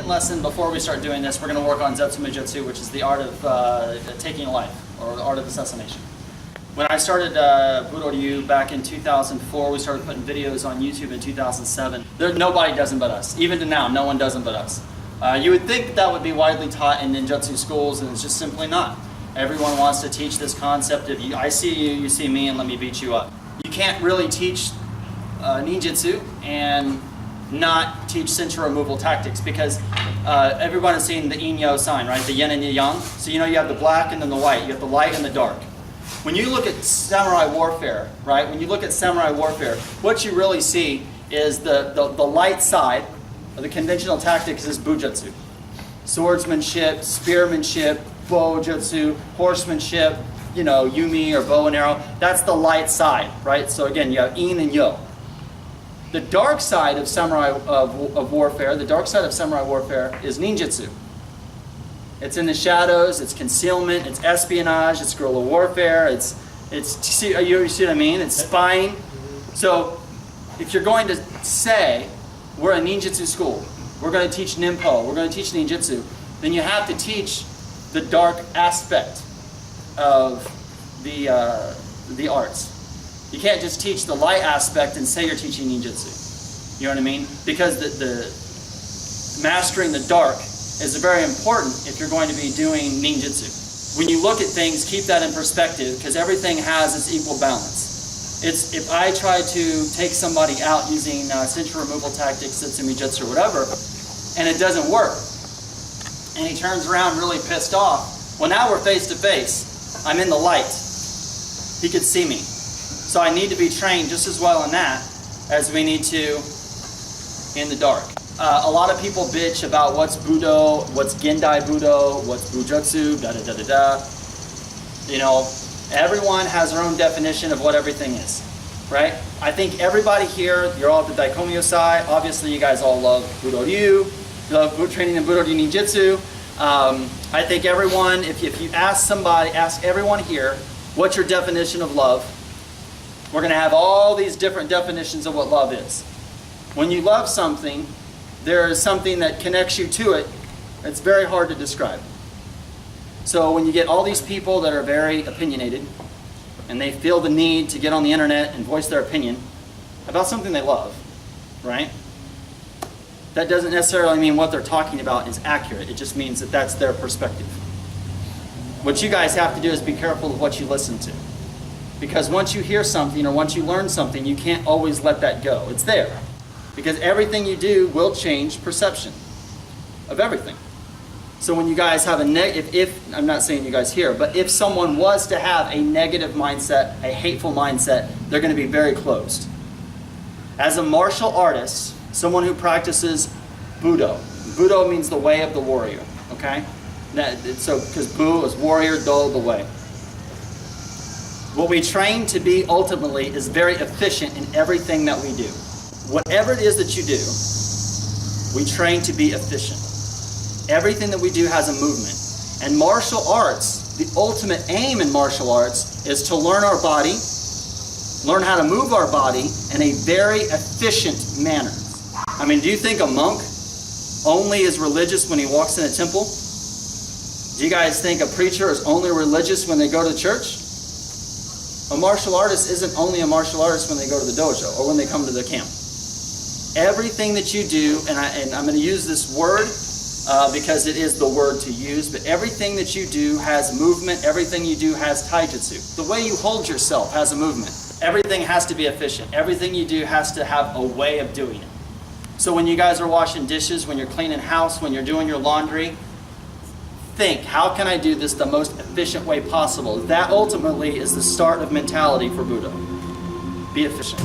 second lesson before we start doing this, we're going to work on Ninjutsu Bujutsu, which is the art of taking a life, or the art of assassination. When I started Budo back in 2004, we started putting videos on YouTube in 2007. Nobody does them but us. Even to now, no one does them but us. You would think that would be widely taught in ninjutsu schools, and it's just simply not. Everyone wants to teach this concept of I see you, you see me, and let me beat you up. You can't really teach ninjutsu and not teach censure removal tactics, because everyone has seen the yin-yo sign, right? The yin and the yang. So you know you have the black and then the white. You have the light and the dark. When you look at samurai warfare, right? When you look at samurai warfare, what you really see is the light side of the conventional tactics is bujutsu. Swordsmanship, spearmanship, bojutsu, horsemanship, you know, yumi or bow and arrow. That's the light side, right? So again, you have yin and yo. The dark side of samurai of warfare, the dark side of samurai warfare is ninjutsu. It's in the shadows, it's concealment, it's espionage, it's guerrilla warfare, you see what I mean? It's spying. So if you're going to say, we're a ninjutsu school, we're going to teach Ninpo, we're going to teach ninjutsu, then you have to teach the dark aspect of the arts. You can't just teach the light aspect and say you're teaching ninjutsu. You know what I mean? Because the mastering the dark is very important if you're going to be doing ninjutsu. When you look at things, keep that in perspective, because everything has its equal balance. If I try to take somebody out using censure removal tactics, Ninjutsu or whatever, and it doesn't work, and he turns around really pissed off, well, now we're face to face. I'm in the light. He could see me. So I need to be trained just as well in that as we need to in the dark. A lot of people bitch about what's Budo, what's Gendai Budo, what's Bujutsu, da-da-da-da-da. You know, everyone has their own definition of what everything is, right? I think everybody here, you're all at the Daikomyo side. Obviously, you guys all love Budo-ryu, you love training in Budo-ryu Ninjutsu. I think everyone, if you ask somebody, ask everyone here, what's your definition of love? We're going to have all these different definitions of what love is. When you love something, there is something that connects you to it. It's very hard to describe. So when you get all these people that are very opinionated, and they feel the need to get on the internet and voice their opinion about something they love, right? That doesn't necessarily mean what they're talking about is accurate. It just means that that's their perspective. What you guys have to do is be careful of what you listen to. Because once you hear something or once you learn something, you can't always let that go. It's there. Because everything you do will change perception of everything. So when you guys have if I'm not saying you guys here, but if someone was to have a negative mindset, a hateful mindset, they're going to be very closed. As a martial artist, someone who practices Budo. Budo means the way of the warrior, okay? So, because Bu is warrior, Do the way. What we train to be ultimately is very efficient in everything that we do. Whatever it is that you do, we train to be efficient. Everything that we do has a movement. And martial arts, the ultimate aim in martial arts is to learn our body, learn how to move our body in a very efficient manner. I mean, do you think a monk only is religious when he walks in a temple? Do you guys think a preacher is only religious when they go to church? A martial artist isn't only a martial artist when they go to the dojo or when they come to the camp. Everything that you do, and I'm going to use this word because it is the word to use, but everything that you do has movement. Everything you do has taijutsu. The way you hold yourself has a movement. Everything has to be efficient. Everything you do has to have a way of doing it. So when you guys are washing dishes, when you're cleaning house, when you're doing your laundry, think, how can I do this the most efficient way possible? That ultimately is the start of mentality for Budo. Be efficient.